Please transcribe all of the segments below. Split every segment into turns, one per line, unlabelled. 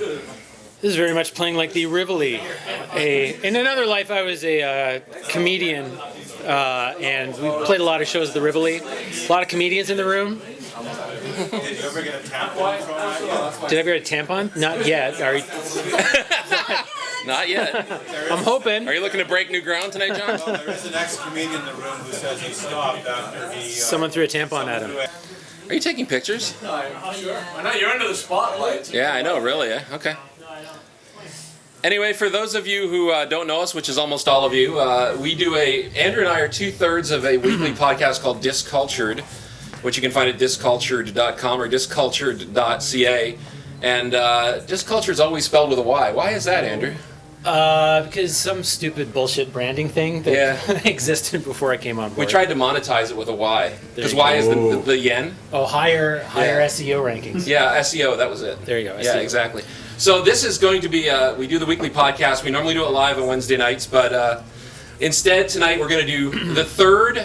This is very much playing like the Rivoli. In another life, I was a comedian, and we played a lot of shows at the Rivoli. A lot of comedians in the room.
Did you ever get a tampon from that?
Did I ever get a tampon? Not yet. Are you...
Not yet.
I'm hoping.
Are you looking to break new ground tonight, John?
Well, there is an ex-comedian in the room who says he stopped after he...
Someone threw a tampon at him.
Are you taking pictures?
I know, you're under the spotlight.
Yeah, I know, really. Okay. Anyway, for those of you who don't know us, which is almost all of you, Andrew and I are 2/3 of a weekly podcast called Discultured, which you can find at discultured.com or discultured.ca. And Discultured is always spelled with a Y. Why is that, Andrew?
Because some stupid bullshit branding thing that existed before I came on board.
We tried to monetize it with a Y. Because Y is the yen.
Oh, higher SEO rankings.
Yeah, SEO, that was it.
There you go,
Yeah,
SEO.
exactly. So this is going to be, we do the weekly podcast. We normally do it live on Wednesday nights, but instead tonight we're going to do for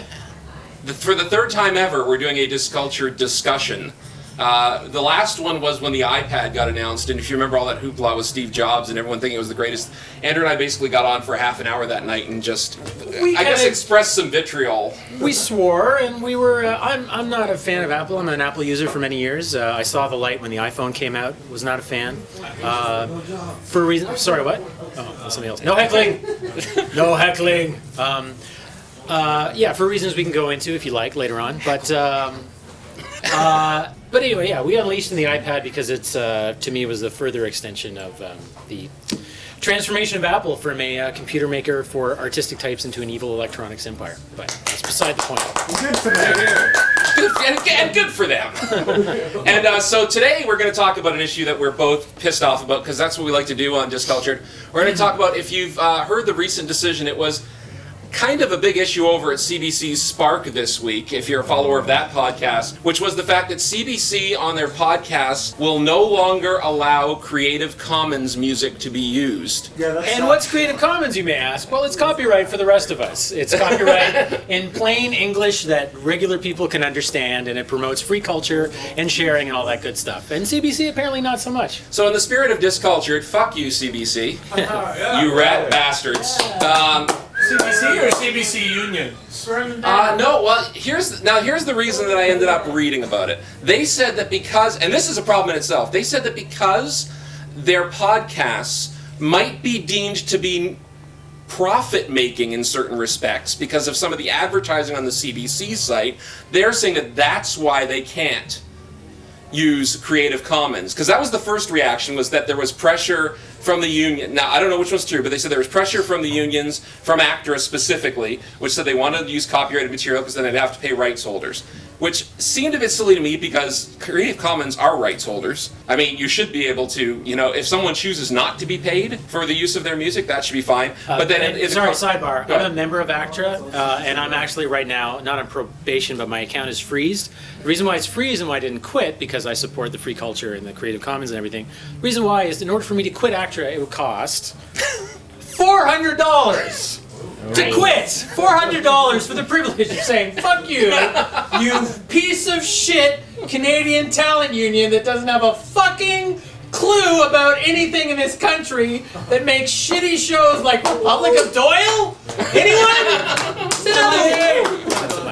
the third time ever, we're doing a Discultured discussion. The last one was when the iPad got announced, and if you remember all that hoopla with Steve Jobs and everyone thinking it was the greatest, Andrew and I basically got on for half an hour that night and just, expressed some vitriol.
We swore, and we were. I'm not a fan of Apple. I'm an Apple user for many years. I saw the light when the iPhone came out. Was not a fan. For a reason. Sorry, what? Oh, that's somebody else. No heckling. No heckling. Yeah, for reasons we can go into if you like later on, but. But anyway, yeah, we unleashed in the iPad because it's, to me, was the further extension of the transformation of Apple from a computer maker for artistic types into an evil electronics empire. But that's beside the point.
Good for them.
And good for them. And so today we're going to talk about an issue that we're both pissed off about, because that's what we like to do on Discultured. We're going to talk about, if you've heard the recent decision, it was kind of a big issue over at CBC's Spark this week, if you're a follower of that podcast, which was the fact that CBC on their podcasts will no longer allow Creative Commons music to be used.
Yeah,
And what's Creative Commons, you may ask? Well, it's copyright for the rest of us. It's copyright in plain English that regular people can understand, and it promotes free culture and sharing and all that good stuff. And CBC apparently not so much.
So in the spirit of Discultured, fuck you, CBC. You rat bastards.
CBC or CBC Union?
No, well, here's the reason that I ended up reading about it. They said that because, and this is a problem in itself, they said that because their podcasts might be deemed to be profit-making in certain respects because of some of the advertising on the CBC site, they're saying that that's why they can't use Creative Commons. Because that was the first reaction, was that there was pressure from the union. Now, I don't know which one's true, but they said there was pressure from the unions, from Actors specifically, which said they wanted to use copyrighted material because then they'd have to pay rights holders. Which seemed a bit silly to me because Creative Commons are rights holders. I mean, you should be able to, if someone chooses not to be paid for the use of their music, that should be fine. But then
sidebar. I'm a member of ACTRA, and I'm actually right now not on probation, but my account is freezed. The reason why it's freezed and why I didn't quit, because I support the free culture and the Creative Commons and everything. The reason why is in order for me to quit ACTRA, it would cost $400. To quit! $400 for the privilege of saying, fuck you, you piece of shit Canadian talent union that doesn't have a fucking clue about anything in this country that makes shitty shows like Republic of Doyle? Anyone?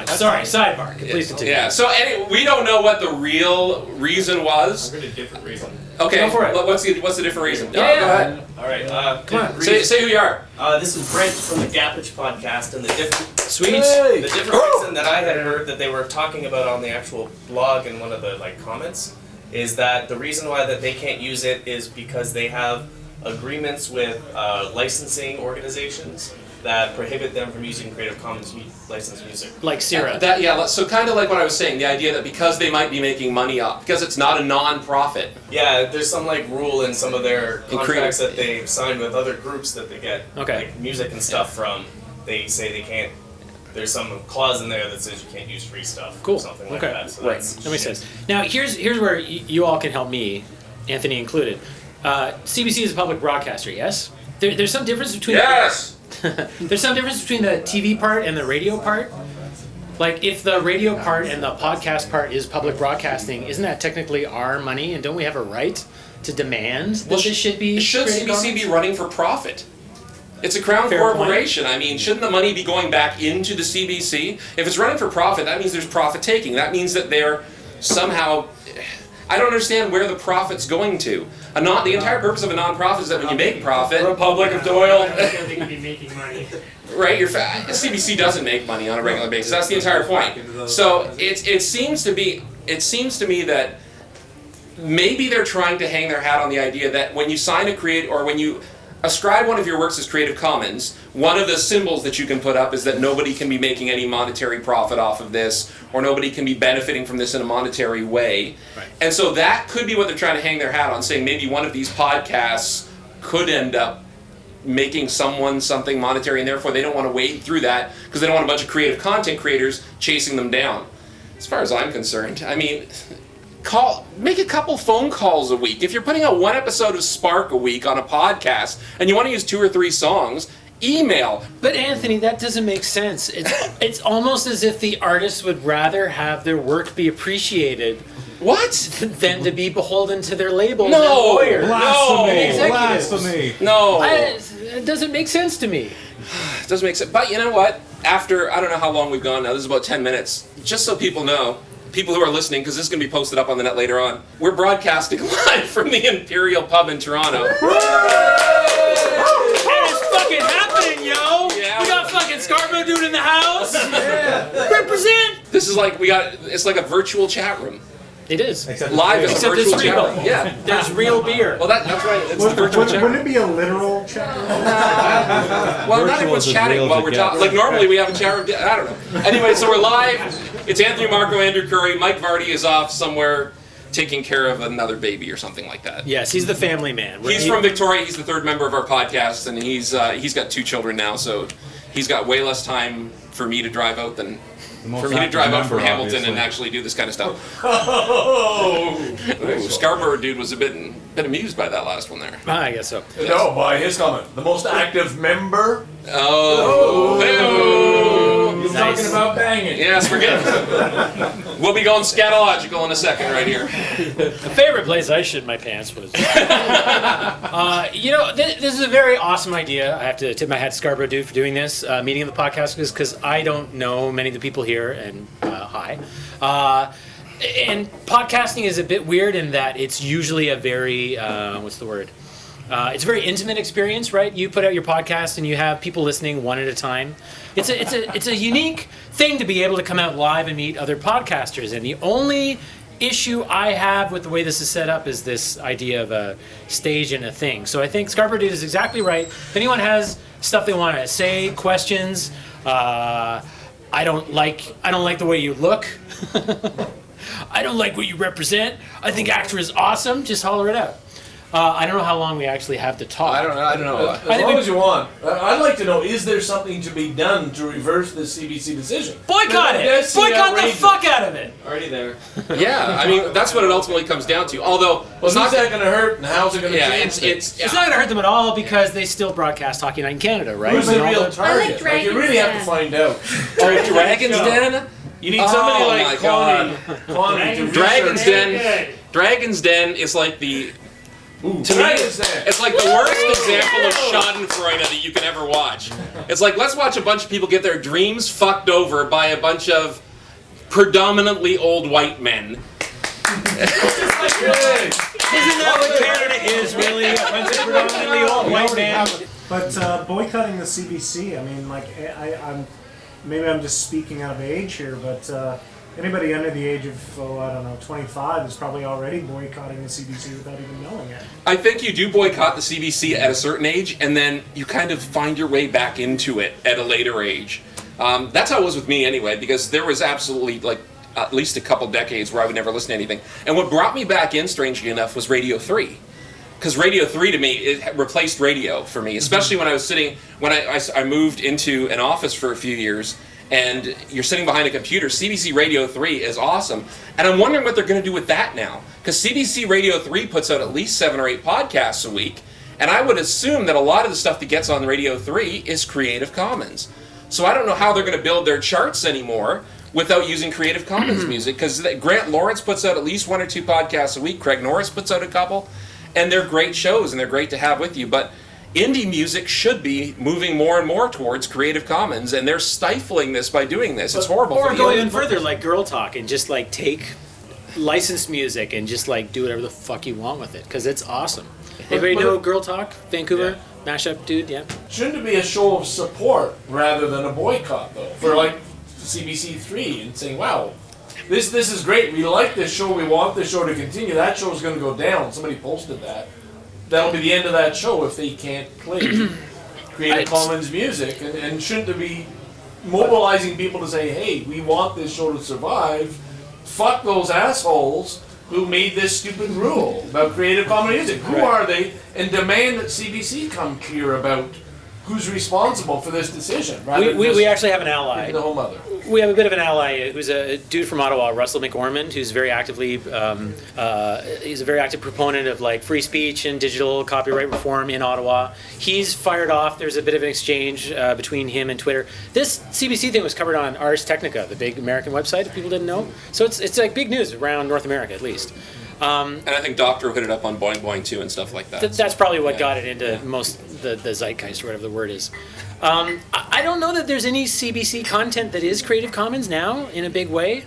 Sorry, sidebar. Please continue.
Yeah, so we don't know what the real reason was.
I've heard a different reason.
Okay,
Go for it.
what's the different reason?
Yeah.
Go ahead.
All right.
Come on.
Say who you are.
This is Brent from the Gapage podcast, and the
Sweet.
different reason that I had heard that they were talking about on the actual blog in one of the comments is that the reason why that they can't use it is because they have agreements with licensing organizations that prohibit them from using Creative Commons licensed music.
Like Sierra.
So kind of like what I was saying, the idea that because they might be making money up, because it's not a non-profit.
Yeah, there's some rule in some of their contracts that they've signed with other groups that they get music and stuff from. They say they can't. There's some clause in there that says you can't use free stuff.
Cool.
Or something like that. So
Right.
That makes sense. Now, here's where you all can help me, Anthony included. CBC is a public broadcaster, yes? There's some difference between...
Yes!
There's some difference between the TV part and the radio part. Like, if the radio part and the podcast part is public broadcasting, isn't that technically our money? And don't we have a right to demand that this should be.
Should
Creative
CBC
Commons?
be running for profit? It's a crown
Fair
corporation. I mean, shouldn't the money be going back into the CBC? If it's running for profit, that means there's profit taking. That means that they're somehow. I don't understand where the profit's going to. The entire purpose of a non-profit is that when you make profit,
Republic of Doyle.
They could be making money.
right? CBC doesn't make money on a regular basis. That's the entire point. So it seems to me that maybe they're trying to hang their hat on the idea that when you sign when you ascribe one of your works as Creative Commons, one of the symbols that you can put up is that nobody can be making any monetary profit off of this, or nobody can be benefiting from this in a monetary way.
Right.
And so that could be what they're trying to hang their hat on, saying maybe one of these podcasts could end up making someone something monetary, and therefore they don't want to wade through that because they don't want a bunch of creative content creators chasing them down. As far as I'm concerned, I mean, make a couple phone calls a week. If you're putting out one episode of Spark a week on a podcast and you want to use 2 or 3 songs, email.
But Anthony, that doesn't make sense. It's almost as if the artists would rather have their work be appreciated
What?
than to be beholden to their labels
No.
and lawyers.
Blasphemy!
Executives.
Blasphemy!
No.
It doesn't make sense to me.
It doesn't make sense. But you know what? After, I don't know how long we've gone now, this is about 10 minutes. Just so people know, people who are listening, because this is going to be posted up on the net later on, we're broadcasting live from the Imperial Pub in Toronto.
And it's fucking happening, yo!
Yeah.
We got fucking Scarborough dude in the house! Represent!
This is like, it's like a virtual chat room.
It is.
Live is a
Except
virtual
it's
chat
real.
room. Yeah.
There's real beer.
Well, that's right. It's the virtual chat room.
Wouldn't it be a literal chat room?
Well, not everyone's chatting while we're talking. Like normally we have a chat room. I don't know. Anyway, so we're live. It's Anthony Marco, Andrew Curry. Mike Vardy is off somewhere taking care of another baby or something like that.
Yes, he's the family man.
He's from Victoria. He's the 3rd member of our podcast, and he's got 2 children now, so he's got way less time for me to drive out than for me to drive out from Hamilton and actually do this kind of stuff. Ooh, Scarborough dude was a bit amused by that last one there.
I guess so.
No, by his comment. The most active member.
Oh. Hey-oh.
He's
Nice.
talking about banging.
Yes, forget it. We'll be going scatological in a second right here.
The favorite place I shit my pants was. This is a very awesome idea. I have to tip my hat to Scarborough dude for doing this, meeting of the podcast, because I don't know many of the people here, and hi. And podcasting is a bit weird in that it's usually a very, it's a very intimate experience, right? You put out your podcast and you have people listening one at a time. It's a unique thing to be able to come out live and meet other podcasters. And the only issue I have with the way this is set up is this idea of a stage and a thing. So I think Scarborough Dude is exactly right. If anyone has stuff they want to say, questions, I don't like the way you look. I don't like what you represent. I think Actor is awesome. Just holler it out. I don't know how long we actually have to talk.
I don't know.
As long as you want. I'd like to know, is there something to be done to reverse this CBC decision?
Boycott it!
That seems
Boycott the
outrageous.
fuck out of it!
Already there.
Yeah, I mean that's what it ultimately comes down to. Although
Well,
it's not
who's that going to hurt, and how's it going to
yeah,
change
it's
things?
It's not going to hurt them at all because they still broadcast Hockey Night in Canada, right?
Who's the
And all
real
the-
target? Like, you really have to find out.
Dragon's Den.
You need somebody
Oh,
like Connie to
Dragon's
research.
Den. Dragon's Den is like the.
Ooh,
To me,
Dragon's Den.
it's like the worst example of Schadenfreude that you can ever watch. It's like, let's watch a bunch of people get their dreams fucked over by a bunch of predominantly old white men.
Good.
Isn't that what Canada is, really? A bunch of predominantly old white men?
But boycotting the CBC, I mean, like, maybe I'm just speaking out of age here, but anybody under the age of, I don't know, 25 is probably already boycotting the CBC without even knowing it.
I think you do boycott the CBC at a certain age, and then you kind of find your way back into it at a later age. That's how it was with me anyway, because there was absolutely, like, at least a couple decades where I would never listen to anything. And what brought me back in, strangely enough, was Radio 3. Because Radio 3 to me, it replaced radio for me, especially when I was when I moved into an office for a few years, and you're sitting behind a computer. CBC Radio 3 is awesome. And I'm wondering what they're going to do with that now. Because CBC Radio 3 puts out at least 7 or 8 podcasts a week, and I would assume that a lot of the stuff that gets on Radio 3 is Creative Commons. So I don't know how they're going to build their charts anymore without using Creative Commons music, because Grant Lawrence puts out at least 1 or 2 podcasts a week. Craig Norris puts out a couple. and they're great shows and they're great to have with you, but indie music should be moving more and more towards Creative Commons, and they're stifling this by doing this. It's horrible.
Or
for
go
the
even further, like Girl Talk, and just like take licensed music and just like do whatever the fuck you want with it, because it's awesome. Anybody know Girl Talk? Vancouver mashup dude, yeah.
Shouldn't it be a show of support rather than a boycott, though? For like CBC3 and saying, wow, this is great. We like this show. We want this show to continue. That show is going to go down. Somebody posted that. That'll be the end of that show if they can't play Creative Commons music. And shouldn't there be mobilizing people to say, hey, we want this show to survive. Fuck those assholes who made this stupid rule about Creative Commons music. Who are they? And demand that CBC come clear about who's responsible for this decision.
We actually have an ally.
The whole mother.
We have a bit of an ally who's a dude from Ottawa, Russell McOrmond, who's very actively, he's a very active proponent of like free speech and digital copyright reform in Ottawa. He's fired off. There's a bit of an exchange between him and Twitter. This CBC thing was covered on Ars Technica, the big American website, if people didn't know. So it's like big news around North America, at least.
And I think Doctor hit it up on Boing Boing too and stuff like that.
That's probably what got it into the zeitgeist or whatever the word is. I don't know that there's any CBC content that is Creative Commons now in a big way.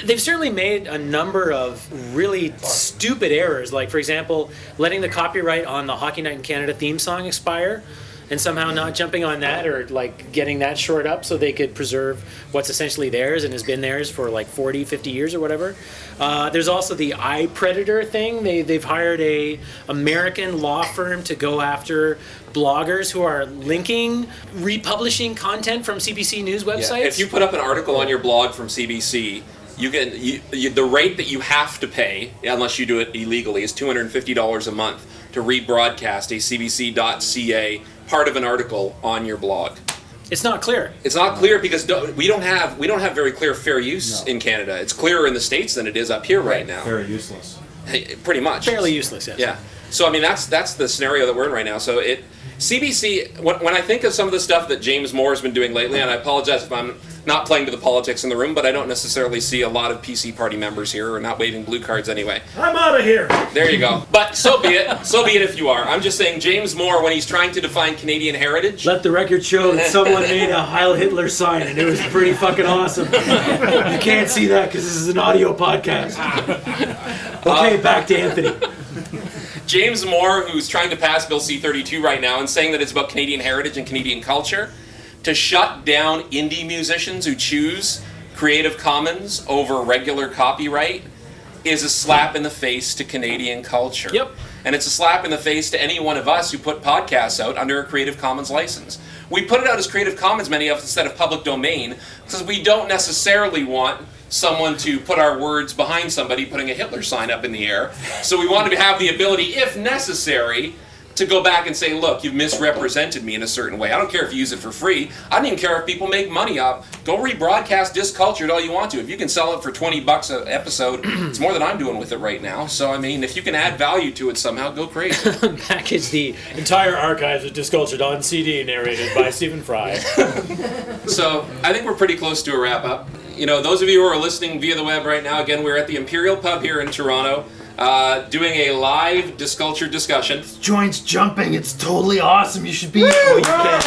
They've certainly made a number of really stupid errors, like for example, letting the copyright on the Hockey Night in Canada theme song expire and somehow not jumping on that or like getting that shored up so they could preserve what's essentially theirs and has been theirs for like 40, 50 years or whatever. There's also the iPredator thing. They've hired a American law firm to go after bloggers who are linking, republishing content from CBC News websites.
Yeah. If you put up an article on your blog from CBC, the rate that you have to pay, unless you do it illegally, is $250 a month to rebroadcast a CBC.ca part of an article on your blog.
It's not clear.
It's not clear because we don't have very clear fair use in Canada. It's clearer in the States than it is up here right now.
Very useless.
Pretty much.
Fairly useless, yes.
Yeah. So I mean that's the scenario that we're in right now. So CBC, when I think of some of the stuff that James Moore has been doing lately, and I apologize if I'm not playing to the politics in the room, but I don't necessarily see a lot of PC party members here, or not waving blue cards anyway.
I'm out of here.
There you go. But so be it. So be it if you are. I'm just saying James Moore, when he's trying to define Canadian heritage.
Let the record show that someone made a Heil Hitler sign and it was pretty fucking awesome. You can't see that because this is an audio podcast. Okay, back to Anthony.
James Moore, who's trying to pass Bill C-32 right now and saying that it's about Canadian heritage and Canadian culture, to shut down indie musicians who choose Creative Commons over regular copyright is a slap in the face to Canadian culture.
Yep.
And it's a slap in the face to any one of us who put podcasts out under a Creative Commons license. We put it out as Creative Commons, many of us, instead of public domain, because we don't necessarily want someone to put our words behind somebody putting a Hitler sign up in the air. So we wanted to have the ability, if necessary, to go back and say, look, you've misrepresented me in a certain way. I don't care if you use it for free. I don't even care if people make money off. Go rebroadcast Discultured all you want to. If you can sell it for $20 an episode, it's more than I'm doing with it right now. So, I mean, if you can add value to it somehow, go crazy.
Package the
Entire archives of Discultured on CD, narrated by Stephen Fry.
So, I think we're pretty close to a wrap-up. You know, those of you who are listening via the web right now, again, we're at the Imperial Pub here in Toronto, doing a live Discultured discussion.
Joints jumping, it's totally awesome. You should be. Oh, you can.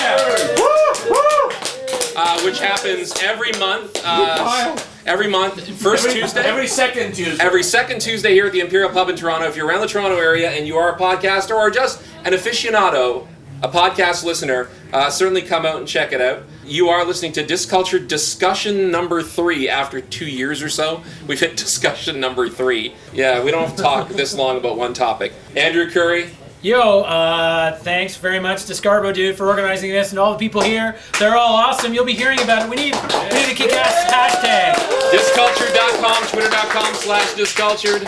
Which happens every month. Every month, Tuesday.
Every second Tuesday.
Every second Tuesday here at the Imperial Pub in Toronto. If you're around the Toronto area and you are a podcaster or just an aficionado, a podcast listener, certainly come out and check it out. You are listening to Discultured discussion number 3 after 2 years or so. We've hit discussion number 3. Yeah, we don't have to talk this long about one topic. Andrew Curry.
Yo, thanks very much to Scarborough Dude for organizing this and all the people here. They're all awesome. You'll be hearing about it. We need a kick-ass hashtag.
Discultured.com, twitter.com/discultured.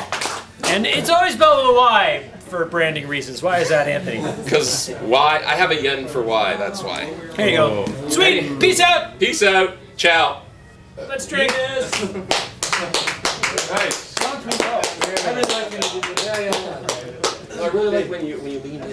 And it's always spelled with a Y for branding reasons. Why is that, Anthony?
Because why? I have a yen for why, that's why.
Here you go. Sweet. Peace out.
Peace out. Ciao.
Let's drink this.
Nice. I really like when you lean in.